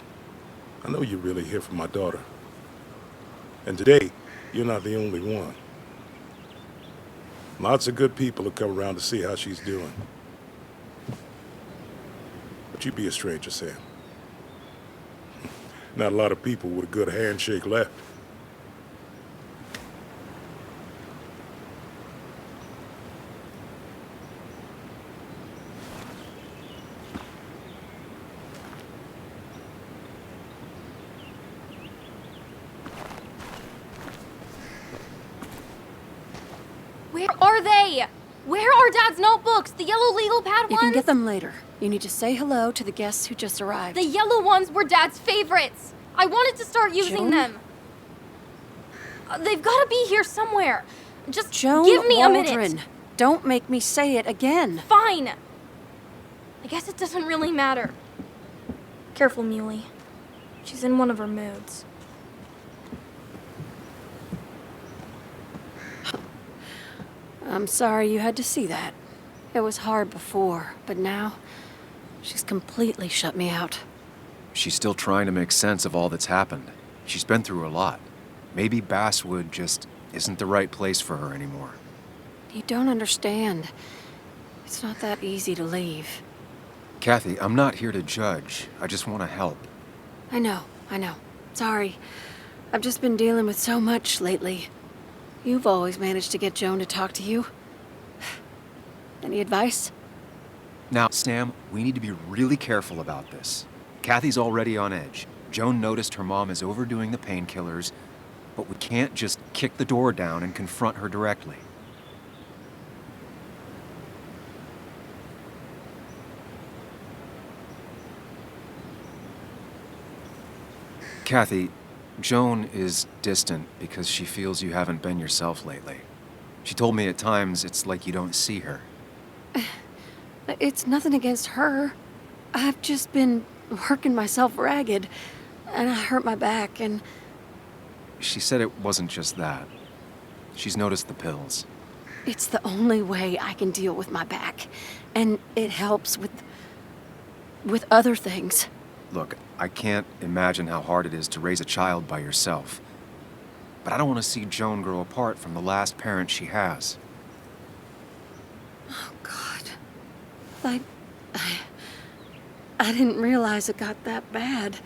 I know you're really here for my daughter. And today, you're not the only one. Lots of good people have come around to see how she's doing. But you be a stranger, Sam. Not a lot of people with a good handshake left. Where are they? Where are Dad's notebooks? The yellow legal pad ones? You can get them later. You need to say hello to the guests who just arrived. The yellow ones were Dad's favorites. I wanted to start using Joan? them. They've got to be here somewhere. Just Joan give me Waldron. a minute. Don't make me say it again. Fine. I guess it doesn't really matter. Careful, Muley. She's in one of her moods. I'm sorry you had to see that. It was hard before, but now she's completely shut me out. She's still trying to make sense of all that's happened. She's been through a lot. Maybe Basswood just isn't the right place for her anymore. You don't understand. It's not that easy to leave. Kathy, I'm not here to judge. I just want to help. I know. Sorry. I've just been dealing with so much lately. You've always managed to get Joan to talk to you. Any advice? Now, Sam, we need to be really careful about this. Kathy's already on edge. Joan noticed her mom is overdoing the painkillers. But we can't just kick the door down and confront her directly. Kathy, Joan is distant because she feels you haven't been yourself lately. She told me at times it's like you don't see her. It's nothing against her. I've just been working myself ragged, and I hurt my back, and... She said it wasn't just that. She's noticed the pills. It's the only way I can deal with my back, and it helps with other things. Look, I can't imagine how hard it is to raise a child by yourself. But I don't want to see Joan grow apart from the last parent she has. Oh, God. I didn't realize it got that bad.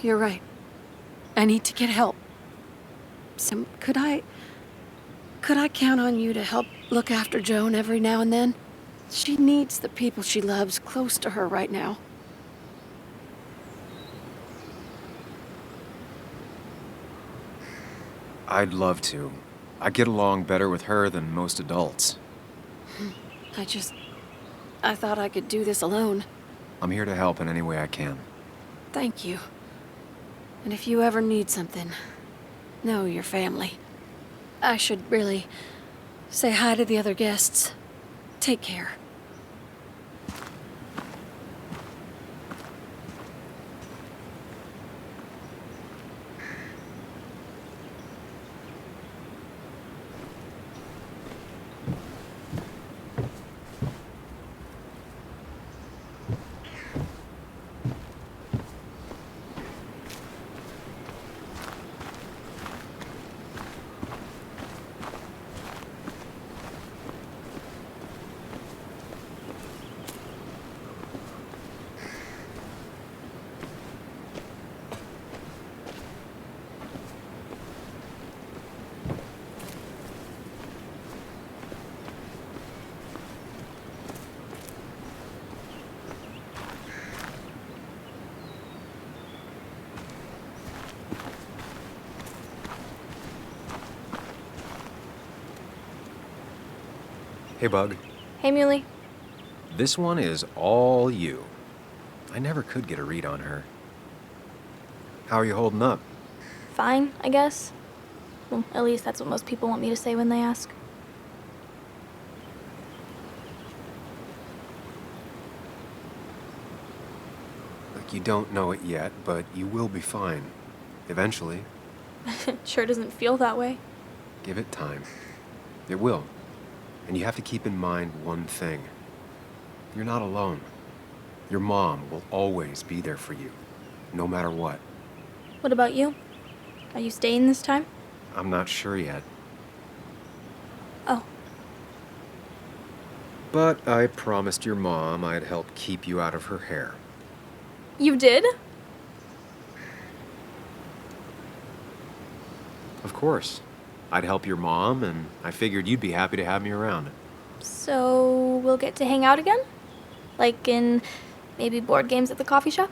You're right. I need to get help. So, could I count on you to help look after Joan every now and then? She needs the people she loves close to her right now. I'd love to. I get along better with her than most adults. I thought I could do this alone. I'm here to help in any way I can. Thank you. And if you ever need something, know your family. I should really say hi to the other guests. Take care. Hey, Bug. Hey, Muley. This one is all you. I never could get a read on her. How are you holding up? Fine, I guess. Well, at least that's what most people want me to say when they ask. Like, you don't know it yet, but you will be fine. Eventually. It sure doesn't feel that way. Give it time. It will. And you have to keep in mind one thing. You're not alone. Your mom will always be there for you, no matter what. What about you? Are you staying this time? I'm not sure yet. Oh. But I promised your mom I'd help keep you out of her hair. You did? Of course. I'd help your mom, and I figured you'd be happy to have me around. So we'll get to hang out again? Like in maybe board games at the coffee shop?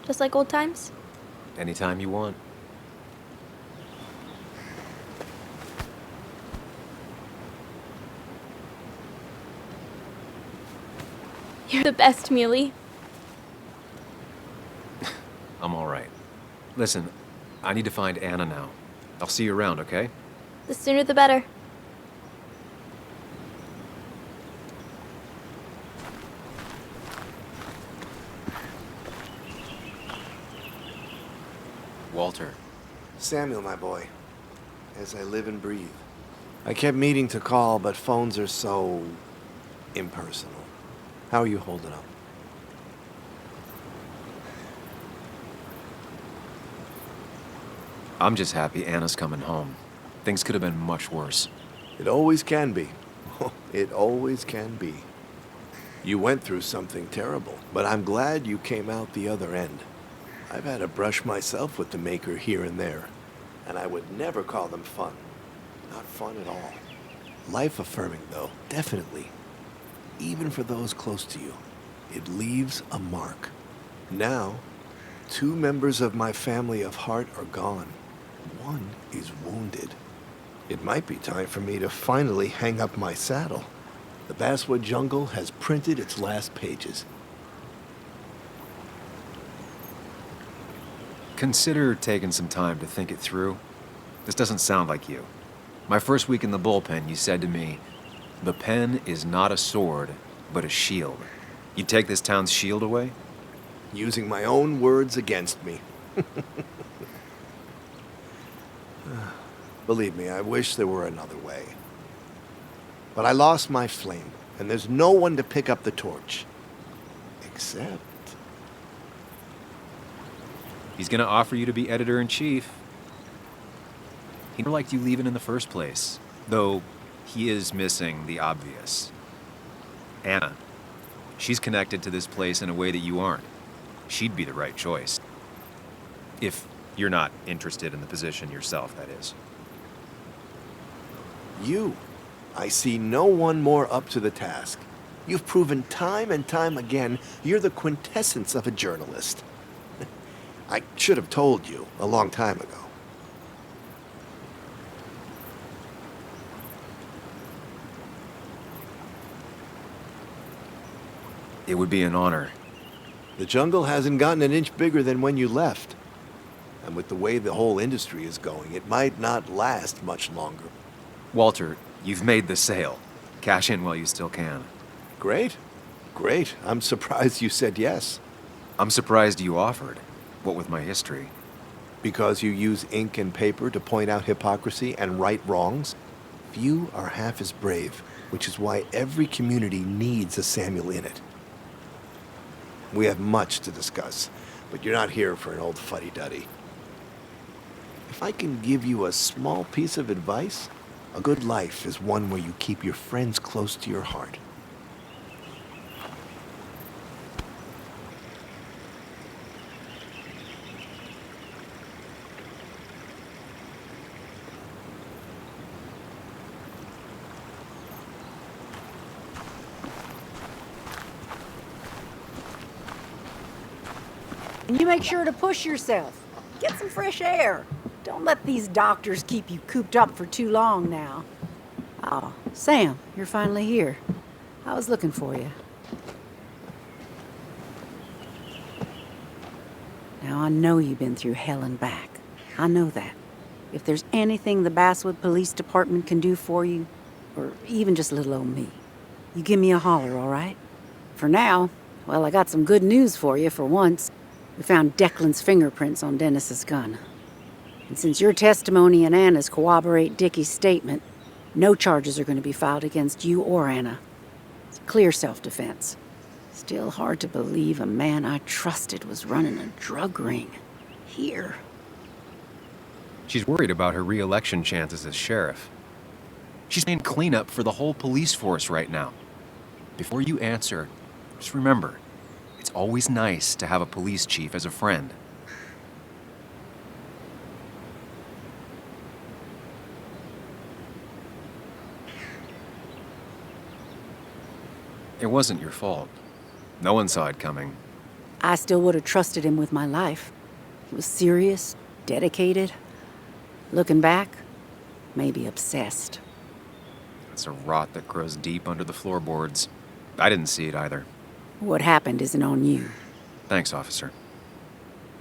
Just like old times? Anytime you want. You're the best, Muley. I'm all right. Listen, I need to find Anna now. I'll see you around, okay? The sooner the better. Walter. Samuel, my boy. As I live and breathe. I kept meaning to call, but phones are so impersonal. How are you holding up? I'm just happy Anna's coming home. Things could have been much worse. It always can be. It always can be. You went through something terrible, but I'm glad you came out the other end. I've had a brush myself with the Maker here and there, and I would never call them fun. Not fun at all. Life-affirming, though, definitely. Even for those close to you, it leaves a mark. Now, 2 members of my family of heart are gone. one is wounded. It might be time for me to finally hang up my saddle. The Basswood jungle has printed its last pages. Consider taking some time to think it through. This doesn't sound like you. My first week in the bullpen, you said to me, "The pen is not a sword, but a shield." You'd take this town's shield away? Using my own words against me. Believe me, I wish there were another way. But I lost my flame, and there's no one to pick up the torch. Except... He's gonna offer you to be editor-in-chief. He never liked you leaving in the first place, though he is missing the obvious. Anna. She's connected to this place in a way that you aren't. She'd be the right choice. If you're not interested in the position yourself, that is. You. I see no one more up to the task. You've proven time and time again you're the quintessence of a journalist. I should have told you a long time ago. It would be an honor. The jungle hasn't gotten an inch bigger than when you left. And with the way the whole industry is going, it might not last much longer. Walter, you've made the sale. Cash in while you still can. Great. Great. I'm surprised you said yes. I'm surprised you offered. What with my history? Because you use ink and paper to point out hypocrisy and right wrongs? Few are half as brave, which is why every community needs a Samuel in it. We have much to discuss, but you're not here for an old fuddy-duddy. If I can give you a small piece of advice, a good life is one where you keep your friends close to your heart. And you make sure to push yourself. Get some fresh air. Don't let these doctors keep you cooped up for too long now. Oh, Sam, you're finally here. I was looking for you. Now, I know you've been through hell and back. I know that. If there's anything the Basswood Police Department can do for you, or even just little old me, you give me a holler, all right? For now, well, I got some good news for you for once. We found Declan's fingerprints on Dennis's gun. And since your testimony and Anna's corroborate Dickie's statement, no charges are going to be filed against you or Anna. It's clear self-defense. Still hard to believe a man I trusted was running a drug ring. Here. She's worried about her re-election chances as sheriff. She's playing cleanup for the whole police force right now. Before you answer, just remember, it's always nice to have a police chief as a friend. It wasn't your fault. No one saw it coming. I still would have trusted him with my life. He was serious, dedicated. Looking back, maybe obsessed. It's a rot that grows deep under the floorboards. I didn't see it either. What happened isn't on you. Thanks, officer.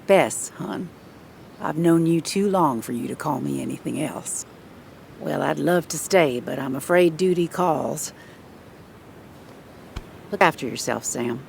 Bess, hon. I've known you too long for you to call me anything else. Well, I'd love to stay, but I'm afraid duty calls. Look after yourself, Sam.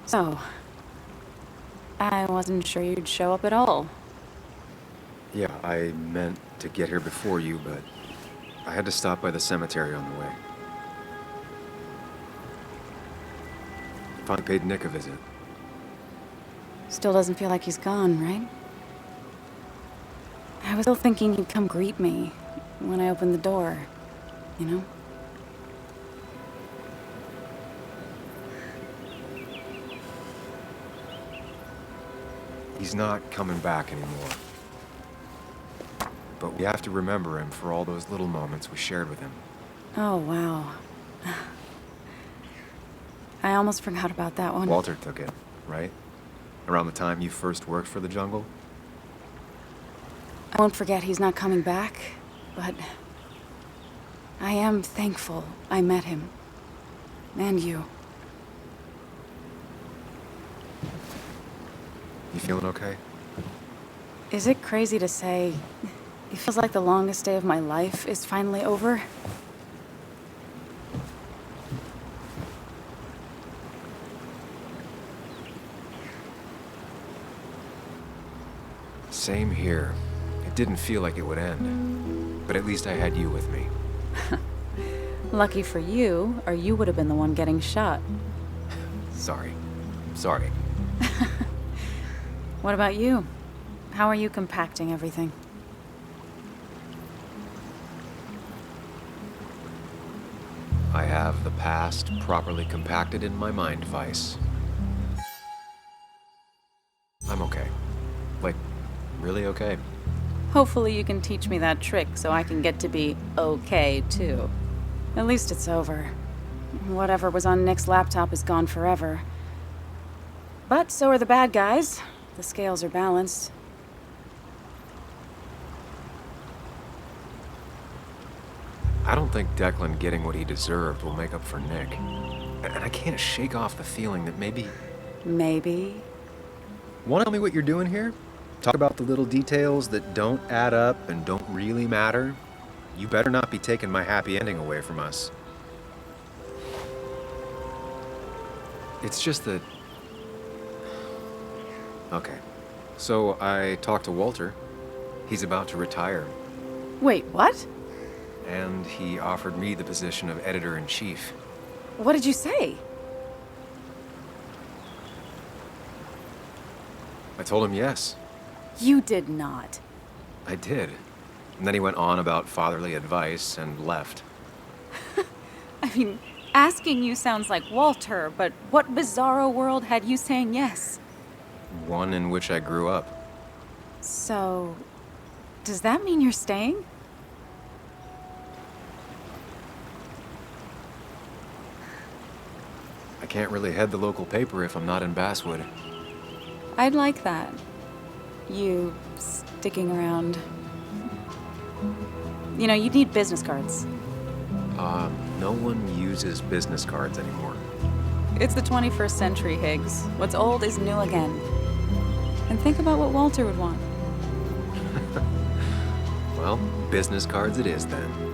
So, I wasn't sure you'd show up at all. Yeah, I meant to get here before you, but I had to stop by the cemetery on the way. Finally paid Nick a visit. Still doesn't feel like he's gone, right? I was still thinking he'd come greet me. when I opened the door, you know? He's not coming back anymore. But we have to remember him for all those little moments we shared with him. Oh, wow. I almost forgot about that one. Walter took it, right? Around the time you first worked for the jungle? I won't forget he's not coming back, but I am thankful I met him. And you. You feeling okay? Is it crazy to say it feels like the longest day of my life is finally over? Same here. It didn't feel like it would end. But at least I had you with me. Lucky for you, or you would have been the one getting shot. Sorry. Sorry. What about you? How are you compacting everything? I have the past properly compacted in my mind vice. I'm okay. Like, really okay. Hopefully you can teach me that trick so I can get to be okay, too. At least it's over. Whatever was on Nick's laptop is gone forever. But so are the bad guys. The scales are balanced. I don't think Declan getting what he deserved will make up for Nick. And I can't shake off the feeling that maybe... Maybe? Want to tell me what you're doing here? Talk about the little details that don't add up and don't really matter? You better not be taking my happy ending away from us. It's just that... Okay. So I talked to Walter. He's about to retire. Wait, what? And he offered me the position of editor-in-chief. What did you say? I told him yes. You did not. I did. And then he went on about fatherly advice and left. I mean, asking you sounds like Walter, but what bizarro world had you saying yes? One in which I grew up. So, does that mean you're staying? I can't really head the local paper if I'm not in Basswood. I'd like that. You sticking around. You know, you'd need business cards. No one uses business cards anymore. It's the 21st century, Higgs. What's old is new again. And think about what Walter would want. Well, business cards it is then.